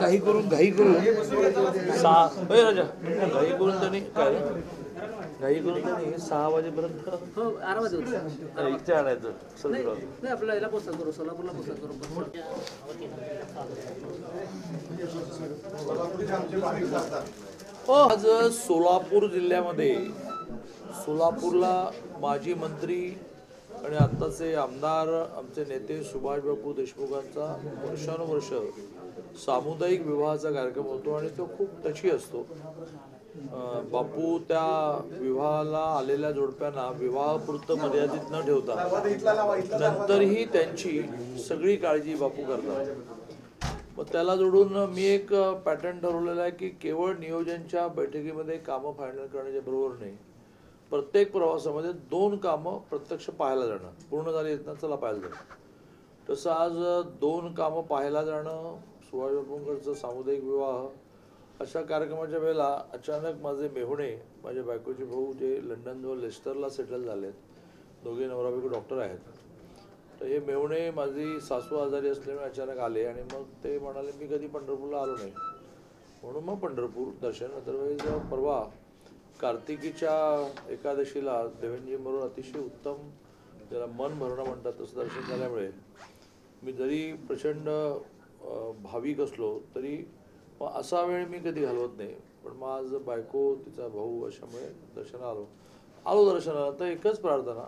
घाई करून राजा घाई करून त्यांनी काय घाई करून त्यांनी 6 वाजेपर्यंत इथे आणायचं सगळं आपल्या याला पोस्टात करू सोलापूरला पोस्टात करू आज सोलापूर जिल्ह्यामध्ये सोलापूरला माजी मंत्री आणि आत्ताचे आमदार आमचे नेते सुभाषबाबू देशमुखांचा वर्षानुवर्ष सामुदायिक विवाहाचा कार्यक्रम होतो आणि तो खूप टची असतो. बापू त्या विवाहाला आलेल्या जोडप्यांना विवाहापुरतं मर्यादित न ठेवता नंतरही त्यांची सगळी काळजी बापू करतात. मग त्याला जोडून मी एक पॅटर्न ठरवलेला आहे की केवळ नियोजनच्या बैठकीमध्ये कामं फायनल करण्याच्या बरोबर नाही, प्रत्येक प्रवासामध्ये 2 कामं प्रत्यक्ष पाहायला जाणं, पूर्ण झाली आहेत ना चला पाहायला जाणं. तसं आज 2 कामं पाहायला जाणं, सुभाषबाबूंकडचं सामुदायिक विवाह अशा कार्यक्रमाच्या वेळेला अचानक माझे मेहुणे, माझ्या बायकोचे भाऊ जे लंडनजवळ लेस्टरला सेटल झाले आहेत, दोघे नवरा बायको डॉक्टर आहेत, तर हे मेहुणे माझी सासू आजारी असल्यामुळे अचानक आले आणि मग ते म्हणाले मी कधी पंढरपूरला आलो नाही, म्हणून मग पंढरपूर दर्शन. अदरवाईज परवा कार्तिकीच्या एकादशीला देवेंद्रजींबरोबर अतिशय उत्तम, त्याला मन भरणं म्हणतात तसं दर्शन झाल्यामुळे मी जरी प्रचंड भाविक असलो तरी असा वेळ मी कधी घालवत नाही. पण मग आज बायको तिचा भाऊ अशामुळे दर्शनाला आलो दर्शनाला. तर एकच प्रार्थना,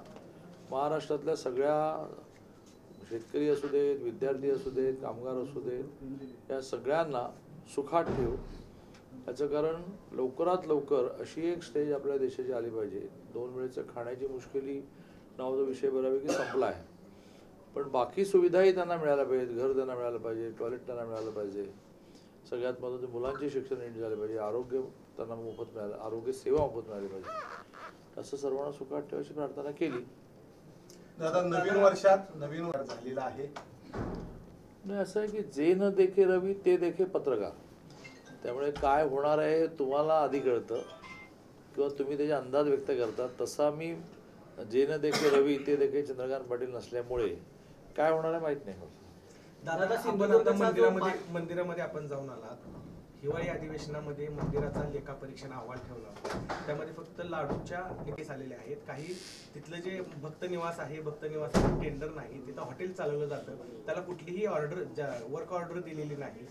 महाराष्ट्रातल्या सगळ्या शेतकरी असू देत, विद्यार्थी असू देत, कामगार असू देत, या सगळ्यांना सुखात ठेव. याचं कारण लवकरात लवकर अशी एक स्टेज आपल्या देशाची आली पाहिजे. 2 वेळेचं खाण्याची मुश्किली नावाचा विषय बऱ्यापैकी संपला आहे, पण बाकी सुविधाही त्यांना मिळायला पाहिजेत. घर त्यांना मिळालं पाहिजे, टॉयलेट त्यांना मिळालं पाहिजे, सगळ्यात महत्त्वाचं मुलांचे शिक्षण नीट झाले पाहिजे, आरोग्य त्यांना मोफत मिळालं, आरोग्य सेवा मोफत मिळाली पाहिजे. असं सर्वांना सुखात ठेवायची प्रार्थना केली. दादा नवीन वर्षात नवीन वर्ष झालेला आहे. नाही असं आहे की जे न देखे रवी ते देखे पत्रकार. त्यामुळे काय होणार आहे हे तुम्हाला आधी कळतं किंवा तुम्ही त्याचे अंदाज व्यक्त करता. तसा मी जे न देखे रवी ते देखे चंद्रकांत पाटील नसल्यामुळे काय होणार आहे माहीत नाही. दादा मंदिरामध्ये आपण जाऊन आलात, हिवाळी अधिवेशनामध्ये मंदिराचा लेखापरीक्षण अहवाल ठेवला होता, त्यामध्ये फक्त लाडूच्या केस आलेले आहेत. काही तिथलं जे भक्त निवास आहे, भक्त निवासाचं टेंडर नाही, तिथं हॉटेल चालवलं जातं, त्याला कुठलीही वर्क ऑर्डर दिलेली नाही.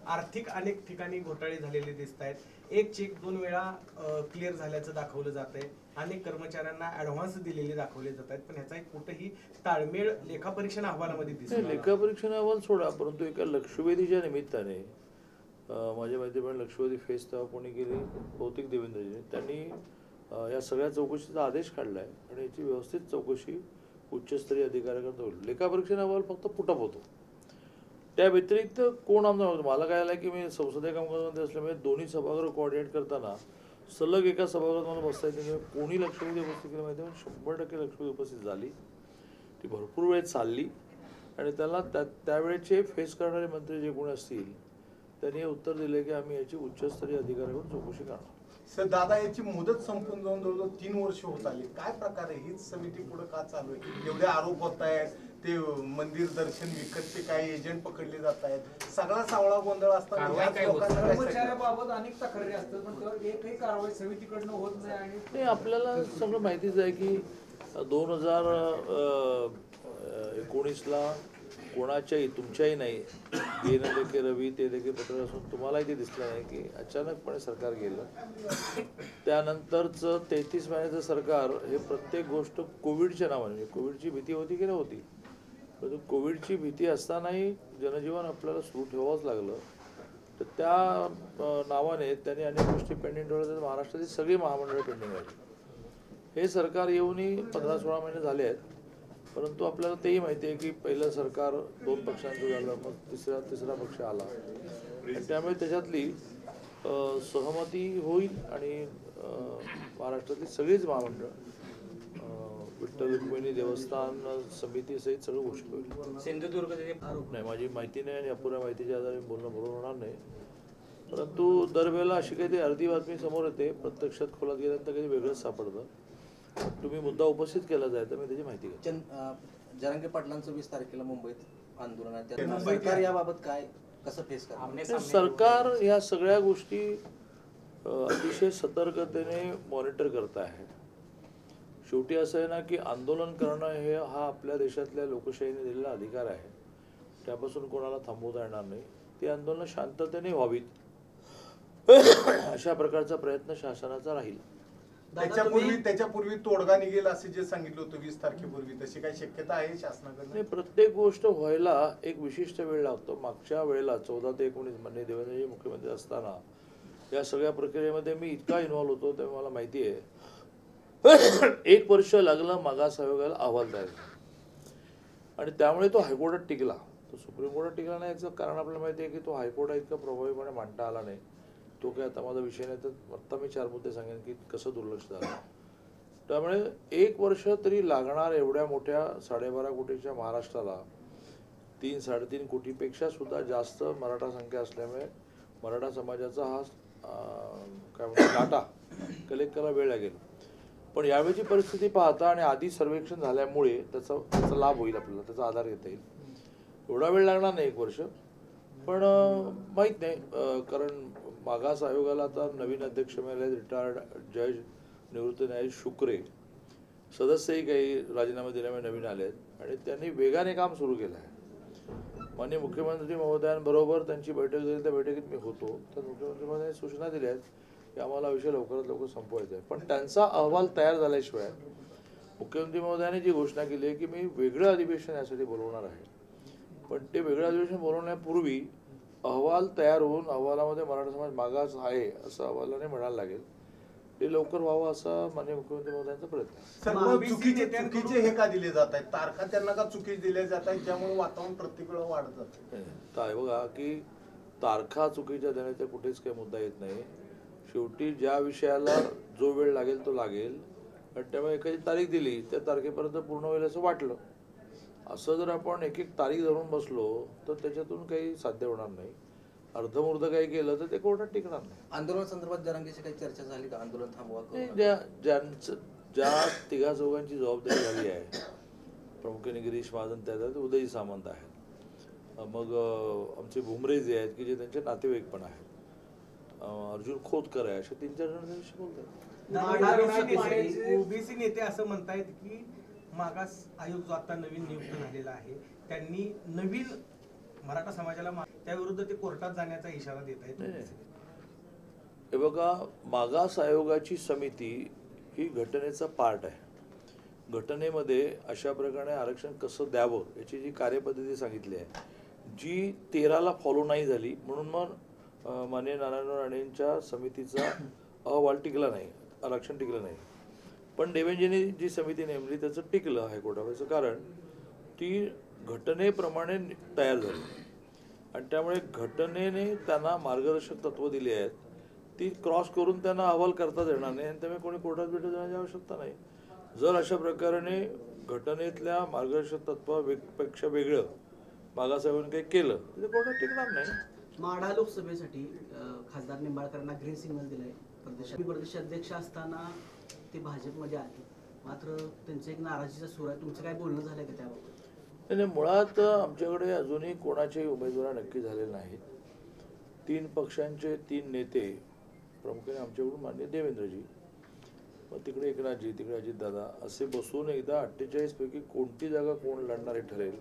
आर्थिक अनेक ठिकाणी घोटाळे झालेले दिसत आहेत. एक चेक 2 वेळा क्लिअर झाल्याचं दाखवलं जात आहे. अनेक कर्मचाऱ्यांना ऍडव्हान्स दिलेले दाखवले जात आहेत, पण ह्याचा एक कुठेही ताळमेळ लेखापरीक्षण अहवालामध्ये दिसतो. लेखापरीक्षण अहवाल सोडा, परंतु एका लक्षवेधीच्या निमित्ताने माझ्या माहितीप्रमाणे लक्षवेधी फेस तेव्हा कोणी केली, बहुतेक देवेंद्रजीने, त्यांनी या सगळ्या चौकशीचा आदेश काढला आहे आणि याची व्यवस्थित चौकशी उच्चस्तरीय अधिकाऱ्याकडे होईल. लेखापरीक्षण अहवाल फक्त पुटअप होतो. त्या व्यतिरिक्त कोण आमदार, मला काय आलं की मी संसदीय कामकाजामध्ये असल्यामुळे दोन्ही सभागृह कोऑर्डिनेट करताना सलग एका सभागृहात मला बसता येते. कोणी लक्षवेधी उपस्थित केलं माहिती आहे, 100% लक्षवेधी उपस्थित झाली. ती भरपूर वेळ चालली आणि त्याला त्यावेळेचे फेस करणारे मंत्री जे कोणी असतील त्यांनी हे उत्तर दिले की आम्ही याची उच्चस्तरीय अधिकाऱ्याकडून चौकशी करणार. सर दादा याची मुदत संपून जाऊन जवळजवळ 3 वर्ष होत आली. काय प्रकारे हीच समिती पुढे का चालू आहे? एवढे आरोप होत आहेत, ते मंदिर दर्शन विकतचे काही एजंट पकडले जात आहेत, सगळा सावळा गोंधळ असताना कर्मचाऱ्याबाबत अनेक तक्रारी असतात, पण एकही कारवाई समितीकडनं होत नाही. आणि आपल्याला सगळं माहितीच आहे की 2019ला कोणाच्याही, तुमच्याही नाही, हे न देखे रवी ते देखे पत्रकार असून तुम्हालाही ते दिसलं नाही की अचानकपणे सरकार गेलं. त्यानंतरचं 33 महिन्याचं सरकार हे प्रत्येक गोष्ट कोविडच्या नावाने, म्हणजे कोविडची भीती होती की नव्हती, परंतु कोविडची भीती असतानाही जनजीवन आपल्याला सुरू ठेवावंच लागलं. तर त्या नावाने त्यांनी अनेक गोष्टी पेंडिंग ठेवल्या. महाराष्ट्रातील सगळी महामंडळं पेंडिंग आहेत. हे सरकार येऊनही 15-16 महिने झाले आहेत, परंतु आपल्याला तेही माहिती आहे की पहिलं सरकार 2 पक्षांचं झालं, मग तिसरा पक्ष आला, त्यामुळे त्याच्यातली सहमती होईल आणि महाराष्ट्रातली सगळीच महामंडळ, विठ्ठल रुक्मिणी देवस्थान समिती सहित सगळं घोषित होईल. सिंधुदुर्ग नाही, माझी माहिती नाही आणि अपुऱ्या माहितीच्या आधारे बोलणं बरोबर होणार नाही. परंतु दरवेळेला अशी काही अर्धी बातमी समोर येते, प्रत्यक्षात खोलात गेल्यानंतर काही वेगळंच सापडतं. तुम्ही मुद्दा उपस्थित केला जाय तर मी त्याची माहिती घेतो. जरांगे पाटलांचं 20 तारखेला मुंबईत आंदोलन आहे, सरकार याबाबत काय कसं फेस करणार? आणि सरकार ह्या सगळ्या गोष्टी अतिशय सतर्कतेने मॉनिटर करत आहे. शेवटी असं आहे ना की आंदोलन करणं हे हा आपल्या देशातल्या लोकशाहीने दिलेला अधिकार आहे. त्यापासून कोणाला थांबवता येणार नाही. ती आंदोलनं शांततेने व्हावीत अशा प्रकारचा प्रयत्न शासनाचा राहील. त्याच्यापूर्वी तोडगा निघेल असे जे सांगितलं होतं 20 तारखेपूर्वी, तशी काही शक्यता आहे शासनाकडून? नाही, प्रत्येक गोष्ट व्हायला एक विशिष्ट वेळ लागतो. मागच्या वेळेला 14 ते 19 माननीय देवेंद्रजी मुख्यमंत्री असताना या सगळ्या प्रक्रियेमध्ये मी इतका इन्व्हॉल्व होतो तेव्हा मला माहिती आहे 1 वर्ष लागलं मागास आयोगाला अहवाल तयार आणि त्यामुळे तो हायकोर्टात टिकला. तो सुप्रीम कोर्टात टिकला नाही याचं कारण आपल्याला माहिती आहे की तो हायकोर्टात इतका प्रभावीपणे मांडता आला नाही. तो काय आता माझा विषय नाही, तर आत्ता मी 4 मुद्दे सांगेन की कसं दुर्लक्ष झालं. त्यामुळे 1 वर्ष तरी लागणार एवढ्या मोठ्या 12.5 कोटीच्या महाराष्ट्राला 3-3.5 कोटीपेक्षा सुद्धा जास्त मराठा संख्या असल्यामुळे मराठा समाजाचा हा काय म्हणतात डाटा कलेक्ट करायला वेळ लागेल. पण यावेळीची परिस्थिती पाहता आणि आधी सर्वेक्षण झाल्यामुळे त्याचा लाभ होईल, आपल्याला त्याचा आधार घेता येईल. एवढा वेळ लागणार नाही 1 वर्ष, पण माहीत नाही. कारण मागास आयोगाला आता नवीन अध्यक्ष मिळाले, रिटायर्ड जज निवृत्त न्यायाधीश शुक्रे, सदस्यही काही राजीनामा दिल्यामुळे नवीन आले आहेत आणि त्यांनी वेगाने काम सुरू केलं आहे. माननीय मुख्यमंत्री महोदयांबरोबर त्यांची बैठक झाली, त्या बैठकीत मी होतो. तर मुख्यमंत्री महोदयांनी सूचना दिल्या आहेत की आम्हाला विषय लवकरात लवकर संपवायचा आहे. पण त्यांचा अहवाल तयार झाल्याशिवाय मुख्यमंत्री महोदयांनी जी घोषणा केली आहे की मी वेगळं अधिवेशन यासाठी बोलवणार आहे, पण ते वेगळं अधिवेशन बोलवण्यापूर्वी अहवाल तयार होऊन अहवालामध्ये मराठा समाज मागास आहे असं अहवालाने म्हणायला लागेल. ते लवकर व्हावं असा माननीय मुख्यमंत्री महोदयांचा प्रयत्न आहे. चुकीचे हे का दिले जात आहेत? तारखा त्यांना का चुकीचे दिल्या जात आहेत, ज्यामुळे वातावरण प्रत्येक वेळा वाढत जातं? काय बघा की तारखा चुकीच्या देण्याचा कुठेच काही मुद्दा येत नाही. शेवटी ज्या विषयाला जो वेळ लागेल तो लागेल आणि त्यामुळे एखादी तारीख दिली त्या तारखेपर्यंत पूर्ण होईल असं वाटलं. असं जर आपण एक तारीख धरून बसलो तर त्याच्यातून काही साध्य होणार नाही. अर्धमुर्ध काही केलं तर ते कोर्टात टिकणार नाही. आंदोलन संदर्भात जरांगेशी काही चर्चा झाली का? आंदोलन थांबवा ज्या 3 जबाबदारी झाली आहे, प्रामुख्याने गिरीश महाजन त्यात, उदय सामंत आहेत, मग आमचे भुमरे जे आहेत की जे त्यांचे नातेवाईक पण आहेत, अर्जुन खोतकर आहे, असे 3-4 जण त्यांच्याशी बोलतात. ओबीसी नेते असं म्हणतायत की मागास आयोग जो आता नवीन नियुक्त झालेला आहे त्यांनी नवीन मराठा समाजाला त्याविरुद्ध ते कोर्टात जाण्याचा इशारा देत आहेत. हे बघा, मागास आयोगाची समिती ही घटनेचा पार्ट आहे. घटनेमध्ये अशा प्रकारे आरक्षण कसं द्यावं याची जी कार्यपद्धती सांगितली आहे, जी 13ला फॉलो नाही झाली, म्हणून मग माननीय नारायण राणेंच्या समितीचा अहवाल टिकला नाही, आरक्षण टिकलं नाही. पण देवेंजींनी जी समिती नेमली त्याचं टिकलं हायकोर्टाचं, कारण ती घटनेप्रमाणे तयार झाली आणि त्यामुळे घटनेने त्यांना मार्गदर्शक तत्व दिली आहेत. ती क्रॉस करून त्यांना अहवाल करताच येणार नाही आणि त्यामुळे कोणी कोर्टात भेट देण्याची आवश्यकता नाही. जर अशा प्रकारे घटनेतल्या मार्गदर्शक तत्वापेक्षा वेगळं मागासाहेबांनी काही केलं तर ते कोर्टात टिकणार नाही. माढा लोकसभेसाठी खासदार निंबाळकरांना ग्रीन सिग्नल दिलाय. प्रदेशाध्यक्ष असताना ते भाजपमध्ये आले, मात्र त्यांचं एक नाराजीचा सूर आहे. तुमचं काय बोलणं झालं का त्याबाबत? नाही, मुळात आमच्याकडे अजूनही कोणाचे उमेदवार नक्की झालेले नाहीत. 3 पक्षांचे 3 नेते, प्रामुख्याने आमच्याकडून माननीय देवेंद्रजी, मग तिकडे एकनाथजी, तिकडे अजितदादा, असे बसून एकदा 48 पैकी कोणती जागा कोण लढणारे ठरेल,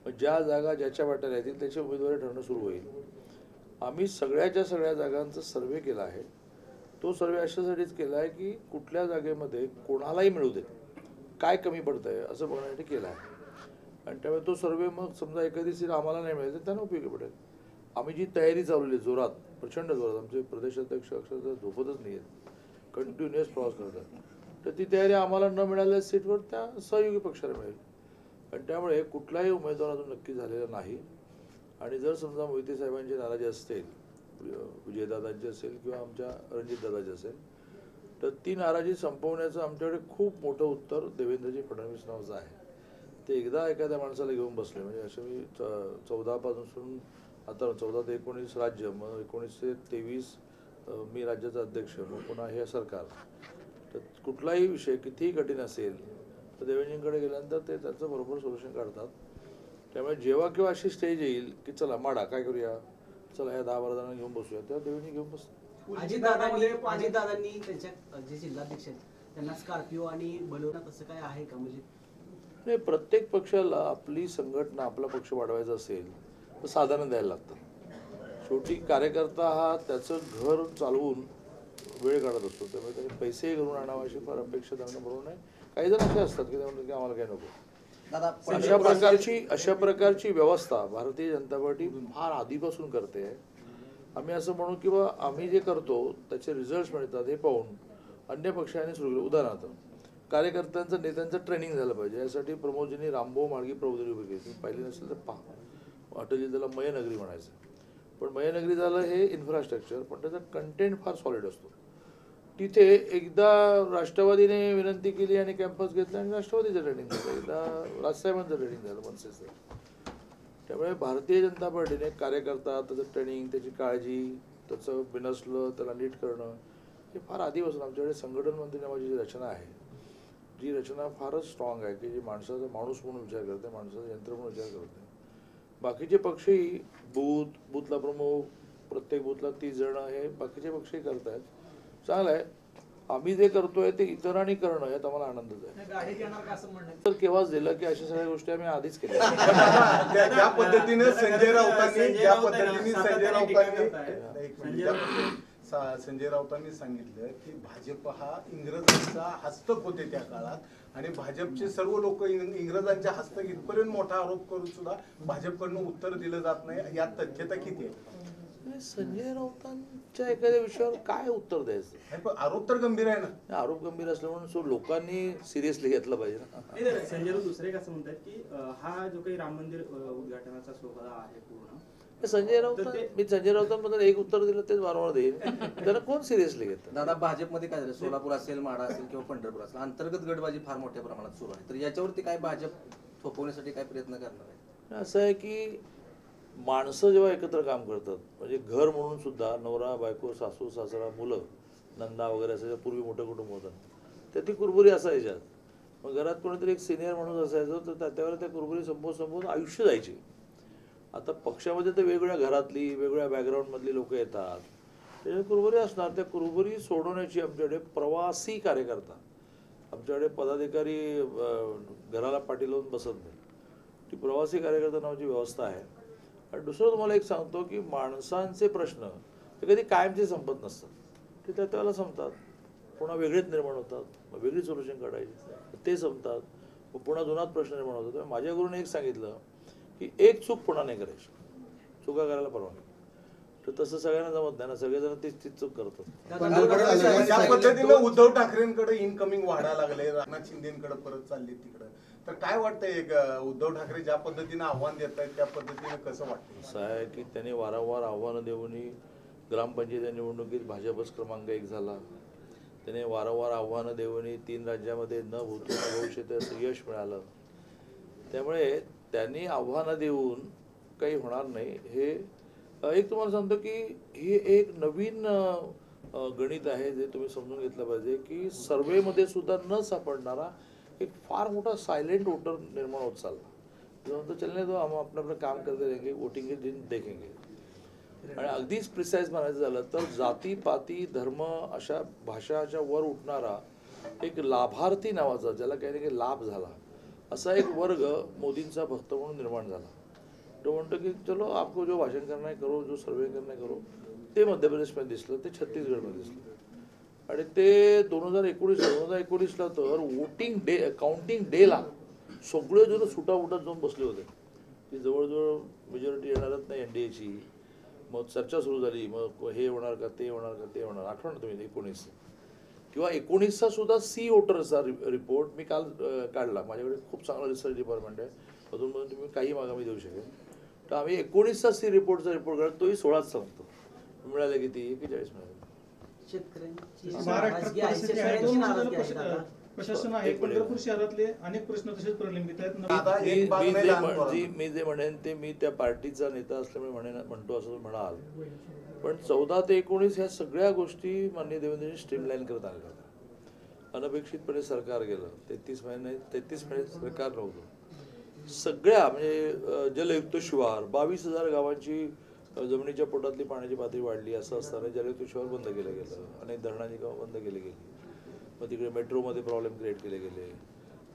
मग ज्या जागा ज्याच्या वाट्याला येतील त्याची उमेदवारी ठरवणं सुरू होईल. आम्ही सगळ्या जागांचा सर्वे केला आहे. तो सर्वे अशासाठीच केला आहे की कुठल्या जागेमध्ये कोणालाही मिळू दे, काय कमी पडतं आहे असं बघण्यासाठी केला आहे. आणि त्यामुळे तो सर्वे मग समजा एखादी सीट आम्हाला नाही मिळेल तर त्यांना उपयोगी पडेल. आम्ही जी तयारी चालवली जोरात, प्रचंड जोरात, आमचे प्रदेशाध्यक्ष अक्षरशः झोपतच नाही आहेत, कंटिन्युअस प्रवास करतात, तर ती तयारी आम्हाला न मिळालेल्या सीटवर त्या सहयोगी पक्षाला मिळेल. आणि त्यामुळे कुठलाही उमेदवार अजून नक्की झालेला नाही. आणि जर समजा मोहिते साहेबांची नाराजी असतील, विजयदादांची असेल किंवा आमच्या रणजितदादाची असेल, तर ती नाराजी संपवण्याचं आमच्याकडे खूप मोठं उत्तर देवेंद्रजी फडणवीस नावाचं आहे. ते एकदा एखाद्या माणसाला घेऊन बसले, म्हणजे असं मी 14 पासून आता 14 ते 19 राज्य, मग 19 ते 23 मी राज्याचा अध्यक्ष, मग पुन्हा हे सरकार, तर कुठलाही विषय कितीही कठीण असेल तर देवेंद्रजींकडे गेल्यानंतर ते त्याचं बरोबर सोल्युशन काढतात. त्यामुळे जेव्हा केव्हा अशी स्टेज येईल की चला माडा काय करूया, चला या 10-12 जणांना घेऊन बसूया, तेव्हा देवेंनी घेऊन बस. अजितदादांनी त्यांच्या जे जिल्हाध्यक्ष आहेत त्यांना स्कॉर्पिओ आणि बलोना तसं काय आहे का? म्हणजे नाही, प्रत्येक पक्षाला आपली संघटना आपला पक्ष वाढवायचा असेल तर साधनं द्यायला लागतं. शेवटी कार्यकर्ता हा त्याचं घर चालवून वेळ काढत असतो, त्यामुळे त्याने पैसे घरून आणावं अशी फार अपेक्षा धरणं बरोबर नाही. काही जण असे असतात की ते म्हणतात की आम्हाला काय नको. दादा अशा प्रकारची व्यवस्था भारतीय जनता पार्टी फार आधीपासून करते आहे. आम्ही असं म्हणू किंवा आम्ही जे करतो त्याचे रिझल्ट मिळतात हे पाहून अन्य पक्षांनी सुरू केलं. उदाहरणार्थ कार्यकर्त्यांचं नेत्यांचं ट्रेनिंग झालं पाहिजे, यासाठी प्रमोदजींनी रामभाऊ माळगी प्रबोधिनी उभी केली. तुम्ही पाहिली नसेल तर पहा. अटलजी त्याला मयनगरी म्हणायचं, पण मयनगरी झालं हे इन्फ्रास्ट्रक्चर, पण त्याचा कंटेंट फार सॉलिड असतो. तिथे एकदा राष्ट्रवादीने विनंती केली आणि कॅम्पस घेतला आणि राष्ट्रवादीचं ट्रेनिंग झालं, एकदा राजसाहेबांचं ट्रेनिंग झालं मनसेचं. त्यामुळे भारतीय जनता पार्टीने कार्यकर्ता त्याचं ट्रेनिंग, त्याची काळजी, त्याचं बिनसलं त्याला नीट करणं हे फार आधीपासून आमच्याकडे संघटन मंत्री नावाची जी रचना आहे, जी रचना फारच स्ट्रॉंग आहे की जी माणसाचा माणूस म्हणून विचार करते, माणसाचा यंत्र म्हणून विचार करते. बाकीचे पक्षही बूथला प्रमुख, प्रत्येक बूथला 30 जण हे बाकीचे पक्षही करत आहेत. चांगलं आहे. आम्ही जे करतोय ते इतरांनी करणं यात आम्हाला आनंदच आहे. गाडी घेणार का असं म्हणणं तर केव्हाच दिलं की अशा सगळ्या गोष्टी आम्ही आधीच केल्या. ज्या पद्धतीने संजय राऊतांनी सांगितलं की भाजप हा इंग्रजांचा हस्तक होते त्या काळात आणि भाजपचे सर्व लोक इंग्रजांच्या हस्तक इथपर्यंत मोठा आरोप करून सुद्धा भाजपकडनं उत्तर दिलं जात नाही, यात तथ्यता किती आहे? संजय राऊतांच्या एखाद्या विषयावर काय उत्तर द्यायचं? आरोप तर गंभीर आहे ना. आरोप गंभीर असलं म्हणून लोकांनी सिरियसली घेतलं पाहिजे ना. संजय राऊत दुसरे कसं म्हणतात की हा जो काही राम मंदिर उद्घाटनाचा सोहळा आहे पूर्ण, संजय राऊतांबद्दल एक उत्तर दिलं तेच वारंवार देईल. त्याला कोण सिरियसली घेतं? दादा भाजपमध्ये काय झालं, सोलापूर असेल, माढा असेल किंवा पंढरपूर असेल, अंतर्गत गटबाजी फार मोठ्या प्रमाणात सुरू आहे. तर याच्यावरती काय भाजप थोपवण्यासाठी काय प्रयत्न करणार आहे? असं आहे की माणसं जेव्हा एकत्र काम करतात, म्हणजे घर म्हणून सुद्धा नवरा बायको सासू सासरा मुलं नंदा वगैरे असायचं, पूर्वी मोठं कुटुंब होतं, तर ती कुरबुरी असायच्यात. मग घरात कोणीतरी एक सिनियर माणूस असायचं, तर त्यावर त्या कुरबुरी संपवून आयुष्य जायची. आता पक्षामध्ये तर वेगवेगळ्या घरातली वेगवेगळ्या बॅकग्राऊंडमधली लोक येतात, त्याच्या कुरबुरी असणार. त्या कुरबुरी सोडवण्याची आमच्याकडे प्रवासी कार्यकर्ता, आमच्याकडे पदाधिकारी घराला पाठी लावून बसत नाही, ती प्रवासी कार्यकर्ता नावाची व्यवस्था आहे. आणि दुसरं तुम्हाला एक सांगतो की माणसांचे प्रश्न ते कधी कायमचे संपत नसतात, ते त्या त्याला संपतात, पुन्हा वेगळेच निर्माण होतात, मग वेगळी सोल्युशन काढायची, ते संपतात, मग पुन्हा जुनाच प्रश्न निर्माण होतात. त्यामुळे माझ्या गुरुने एक सांगितलं की एक चूक पुन्हा नाही करायची, चुका करायला परवानगी. तर तसं सगळ्यांना जमत नाही ना, सगळेजण तीच चूक करतात. ज्या पद्धतीने उद्धव ठाकरेंकडे इनकमिंग वाढायला लागले, राजनाथ शिंदेकडे परत चालले तिकडे, तर काय वाटतंय उद्धव ठाकरे ज्या पद्धतीने आव्हान देत आहेत त्या पद्धतीने कसं वाटतं? असं आहे की त्यांनी वारंवार आव्हानं देऊनही ग्रामपंचायत निवडणुकीत भाजपच क्रमांक 1 झाला. त्याने वारंवार आव्हानं देऊनही 3 राज्यामध्ये न भूतो न भविष्यती असं यश मिळालं. त्यामुळे त्यांनी आव्हानं देऊन काही होणार नाही. हे एक तुम्हाला सांगतो की हे एक नवीन गणित आहे जे तुम्ही समजून घेतलं पाहिजे की सर्वेमध्ये सुद्धा न सापडणारा एक फार मोठा सायलेंट वोटर निर्माण होत चालला. तो चलने दो, हम अपना अपना काम करते रहेंगे, वोटिंग के दिन देखेंगे. आणि अगदीच प्रिसाइज म्हणायचं झालं तर जाती पाती धर्म अशा भाषाच्या वर उठणारा एक लाभार्थी नावाचा, ज्याला काही ना काही लाभ झाला, असा एक वर्ग मोदींचा भक्त म्हणून निर्माण झाला. तो म्हणतो की चलो आपको जो भाषण करना है करो, जो सर्वे करना है करो. ते मध्य प्रदेशमध्ये दिसलं, ते छत्तीसगडमध्ये दिसलं. आणि ते 2019ला तर वोटिंग डे काउंटिंग डेला सगळे जण सुटाफुटात जाऊन बसले होते की जवळजवळ मेजॉरिटी येणारच नाही NDAची. मग चर्चा सुरू झाली, मग हे होणार का ते होणार का ते होणार. आठवण तुम्ही 19 किंवा 19चा सुद्धा सी वोटरचा रिपोर्ट मी काल काढला. माझ्याकडे खूप चांगला रिसर्च डिपार्टमेंट आहे, अजूनपर्यंत तुम्ही काही मागामी देऊ शकेल. तर आम्ही 19चा सी रिपोर्टचा रिपोर्ट काढला, तोही 16च सांगतो. मिळाले किती? 41 मिळाले. प्रशासन आहे, पंढरपूर शहरातले अनेक प्रश्न तसेच प्रलंबित आहेत. मी जे म्हणेन ते मी त्या पार्टीचा नेता असल्यामुळे म्हणतो असं म्हणाल, पण 14 ते 19 ह्या सगळ्या गोष्टी माननीय देवेंद्रजी स्ट्रीमलाईन करत आल्या होत्या. अनपेक्षितपणे सरकार गेलं, 33 महिने सरकार नव्हतं. सगळ्या म्हणजे जलयुक्त शिवार 22,000 गावांची जमिनीच्या पोटातली पाण्याची पातळी वाढली. असं असताना जलयुक्त शिवार बंद केलं गेलं, अनेक धरणांची कामं बंद केली गेली. मग तिकडे मेट्रोमध्ये प्रॉब्लेम क्रिएट केले गेले,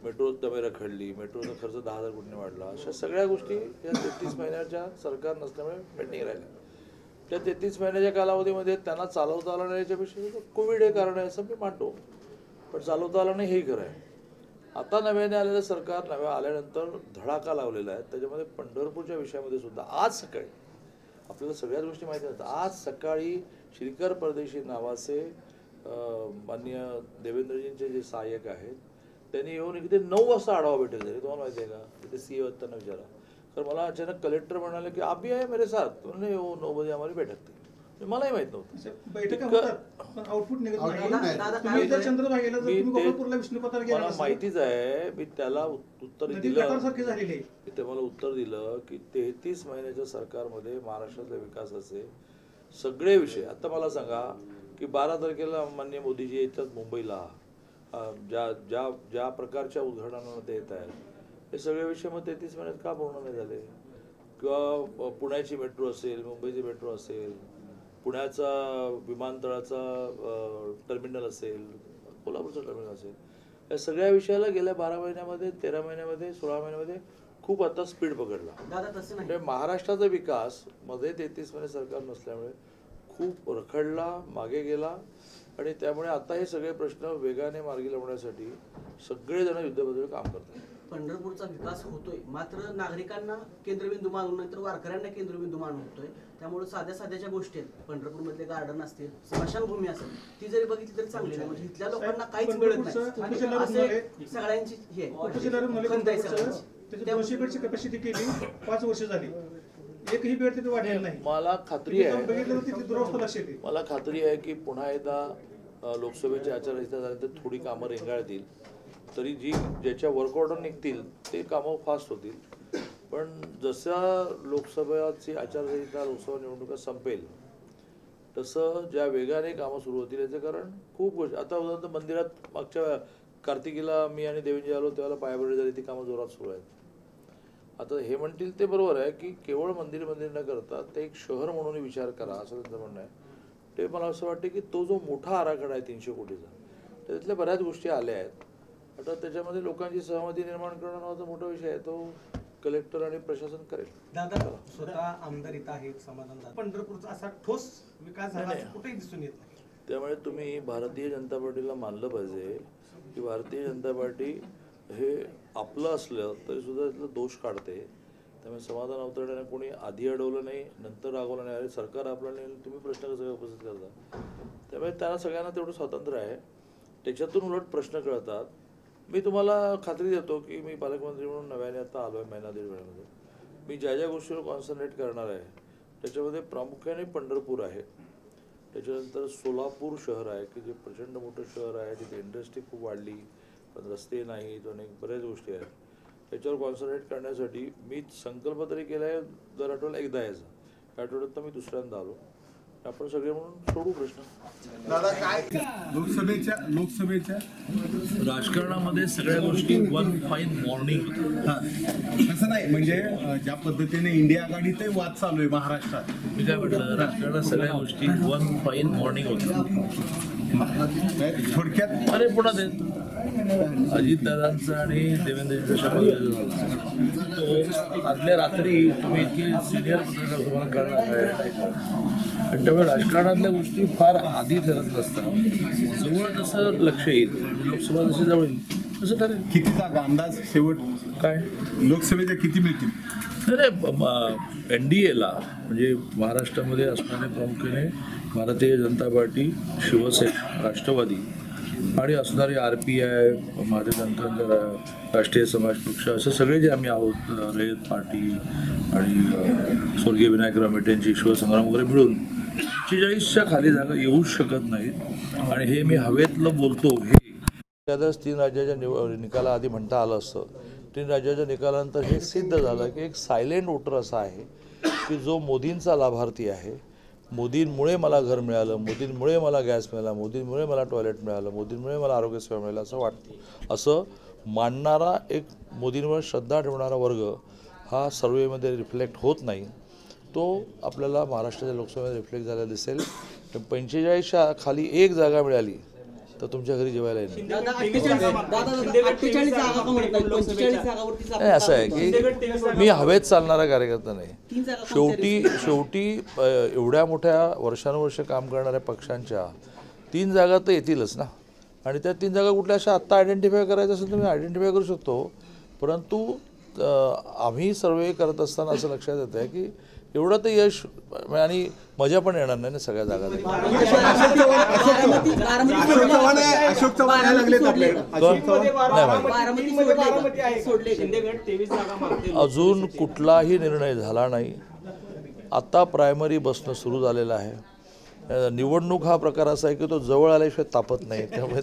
मेट्रो तमे रखडली, मेट्रोचा खर्च 10,000 कोटींनी वाढला. अशा सगळ्या गोष्टी या 33 महिन्याच्या सरकार नसल्यामुळे पेंडिंग राहिल्या. त्या 33 महिन्याच्या कालावधीमध्ये त्यांना चालवता आलं नाही याच्यापेक्षा कोविड हे कारण आहे असं मी मानतो, पण चालवता आलं नाही हेही खरं आहे. आता नव्याने आलेलं सरकार आल्यानंतर धडाका लावलेला आहे. त्याच्यामध्ये पंढरपूरच्या विषयामध्ये सुद्धा आज सकाळी आपल्याला सगळ्याच गोष्टी माहिती नसतात. आज सकाळी श्रीकर परदेशी नावाचे माननीय देवेंद्रजींचे जे सहाय्यक आहेत त्यांनी येऊन इथे 9 वाजता आढावा भेटेल झाली. तुम्हाला माहिती आहे का? तिथे CEO त्यांना विचारा. तर मला अचानक कलेक्टर म्हणाले की आप भी आहे मेरे साथ. म्हणले हो 9 बजे हमारी बैठक थी. मलाही माहित नव्हतं. बैठका होतात पण आउटपुट निघत नाही. चंद्रभागेला जर तुम्ही कोल्हापूरला विष्णुपथार गेला मला माहितीच आहे. मी त्याला उत्तर दिलं, झालेली ते मला उत्तर दिलं की 33 महिन्याच्या सरकारमध्ये महाराष्ट्रातल्या विकासाचे सगळे विषय. आता मला सांगा की 12 तारखेला माननीय मोदीजी येतात मुंबईला, ज्या प्रकारच्या उद्घाटनाला ते येत आहेत हे सगळे विषय मग 33 महिन्यात का पूर्ण नाही झाले? किंवा पुण्याची मेट्रो असेल, मुंबईची मेट्रो असेल, पुण्याचा विमानतळाचा टर्मिनल असेल, कोल्हापूरचं टर्मिनल असेल, या सगळ्या विषयाला गेल्या 12 महिन्यामध्ये, 13 महिन्यामध्ये, 16 महिन्यामध्ये खूप आता स्पीड पकडला. म्हणजे महाराष्ट्राचा विकास मध्ये 33 महिने सरकार नसल्यामुळे खूप रखडला, मागे गेला. आणि त्यामुळे आता हे सगळे प्रश्न वेगाने मार्गी लावण्यासाठी सगळेजण युद्धबद्दल काम करतात. पंढरपूरचा विकास होतोय, मात्र नागरिकांना केंद्रबिंदू मानून नंतर वारकऱ्यांना केंद्रबिंदू मानून होतोय. त्यामुळे साध्या गोष्टी आहेत. पंढरपूरमधले गार्डन असतील, स्मशानभूमी असेल, ती जरी बघितली तरी चांगली नाही. म्हणजे इथल्या लोकांना काहीच मिळत नाही. सगळ्यांची हे त्याची 200 बेडची कॅपॅसिटी केली, 5 वर्ष झाली, एकही बेड तिथे वाढलेला नाही. मला खात्री आहे की पुन्हा एकदा लोकसभेची आचारसंहिता झाल्यानंतर थोडी कामं रेंगाळतील. तरी ज्याच्या वर्क ऑर्डर निघतील ते कामं फास्ट होतील. पण जसा लोकसभेची आचारसंहिता, लोकसभा निवडणुका संपेल तसं ज्या वेगाने कामं सुरू होतील याचं कारण खूप गोष्टी. आता उदाहरणार्थ मंदिरात मागच्या कार्तिकीला मी आणि देवेंद्रजी आलो तेव्हा पायाभरणी झाली, ती कामं जोरात सुरू आहेत. आता हे म्हणतील ते बरोबर आहे की केवळ मंदिर न करता ते एक शहर म्हणून विचार करा असं त्यांचं म्हणणं आहे. ते मला असं वाटतं की तो जो मोठा आराखडा आहे 300 कोटीचा, त्यातल्या बऱ्याच गोष्टी आल्या आहेत. आता त्याच्यामध्ये लोकांची सहमती निर्माण करणं नावाचा मोठा विषय आहे, तो कलेक्टर आणि प्रशासन करेल. दादा स्वतः आमदार इथं आहेत, समाधान पंढरपूरचा असा ठोस विकास झाला कुठेही दिसून येत नाही. त्यामुळे तुम्ही भारतीय जनता पार्टीला मानलं पाहिजे की भारतीय जनता पार्टी हे आपलं असलं तरी सुद्धा त्यातला दोष काढते. त्यामुळे समाधान अवतरण्याने कोणी आधी अडवलं नाही, नंतर रागवलं नाही, अरे सरकार आपलं नाही, तुम्ही प्रश्न कसे उपस्थित करता. त्यामुळे त्यांना सगळ्यांना तेवढं स्वातंत्र्य आहे, त्याच्यातून उलट प्रश्न कळतात. मी तुम्हाला खात्री देतो की मी पालकमंत्री म्हणून नव्याने आता आलो आहे महिना 1.5 महिन्यामध्ये. मी ज्या ज्या गोष्टीवर कॉन्सन्ट्रेट करणार आहे त्याच्यामध्ये प्रामुख्याने पंढरपूर आहे, त्याच्यानंतर सोलापूर शहर आहे की जे प्रचंड मोठं शहर आहे, तिथे इंडस्ट्री खूप वाढली पण रस्ते नाहीत, अनेक बऱ्याच गोष्टी आहेत. त्याच्यावर कॉन्सन्ट्रेट करण्यासाठी मी संकल्प तरी केला आहे दर आठवड्याला एकदा यायचा. या आठवड्यात तर मी दुसऱ्यांदा आलो. आपण सगळे म्हणून सोडू प्रश्न. दादा काय लोकसभेच्या राजकारणामध्ये सगळ्या गोष्टी वन फाईन मॉर्निंग असं नाही, म्हणजे ज्या पद्धतीने इंडिया आघाडीतही वाद चालू आहे महाराष्ट्रात. मी काय म्हटलं, राजकारणात सगळ्या गोष्टी वन फाईन मॉर्निंग होत्या. थोडक्यात अरे पुन्हा देत अजितदादांचं आणि देवेंद्रजींच्या आदल्या रात्री तुम्ही इतकी सिनियर पत्रकार तुम्हाला करणार आहे. आणि त्यामुळे राजकारणातल्या गोष्टी फार आधी ठरत नसतात. जवळ जसं लक्ष येईल, लोकसभा जशी जवळ येईल तसं ठरेल. किती जागा अंदाज शेवट काय लोकसभेच्या किती मिळतील? नाही NDAला म्हणजे महाराष्ट्रामध्ये असणारे प्रामुख्याने भारतीय जनता पार्टी, शिवसेना, राष्ट्रवादी आणि असणारे RPI, भारतीय जनता राष्ट्रीय समाज पक्ष, असं सगळे जे आम्ही आहोत, रयत पार्टी आणि स्वर्गीय विनायकराव मेटेंची शिवसंग्राम वगैरे मिळून 45च्या खाली जागा येऊ शकत नाहीत. आणि हे मी हवेतलं बोलतो, हे त्यातच 3 राज्याच्या निकाला आधी म्हणता आलं असतं. 3 राज्याच्या निकालानंतर हे सिद्ध झालं की एक सायलेंट वोटर असा आहे की जो मोदींचा लाभार्थी आहे. मोदींमुळे मला घर मिळालं, मोदींमुळे मला गॅस मिळाला, मोदींमुळे मला टॉयलेट मिळालं, मोदींमुळे मला आरोग्यसेवा मिळालं असं वाटतं. असं मानणारा एक मोदींवर श्रद्धा ठेवणारा वर्ग हा सर्वेमध्ये रिफ्लेक्ट होत नाही, तो आपल्याला महाराष्ट्राच्या लोकसभेमध्ये रिफ्लेक्ट झालेला दिसेल. 45च्या खाली एक जागा मिळाली तर तुमच्या घरी जेवायला येईल. नाही, असं आहे की मी हवेत चालणारा कार्यकर्ता नाही. शेवटी एवढ्या मोठ्या वर्षानुवर्ष काम करणाऱ्या पक्षांच्या 3 जागा तर येतीलच ना. आणि त्या 3 जागा कुठल्या अशा आत्ता आयडेंटिफाय करायचं असेल तर मी आयडेंटिफाय करू शकतो. परंतु आम्ही सर्वे करत असताना असं लक्षात येतं आहे की एवढं तर यश आणि मजा पण येणार नाही ना सगळ्या जागा. अजून कुठलाही निर्णय झाला नाही. आता प्रायमरी बसणं सुरू झालेलं आहे. निवडणूक हा प्रकार असा आहे की तो जवळ आल्याशिवाय तापत नाही. त्यामुळे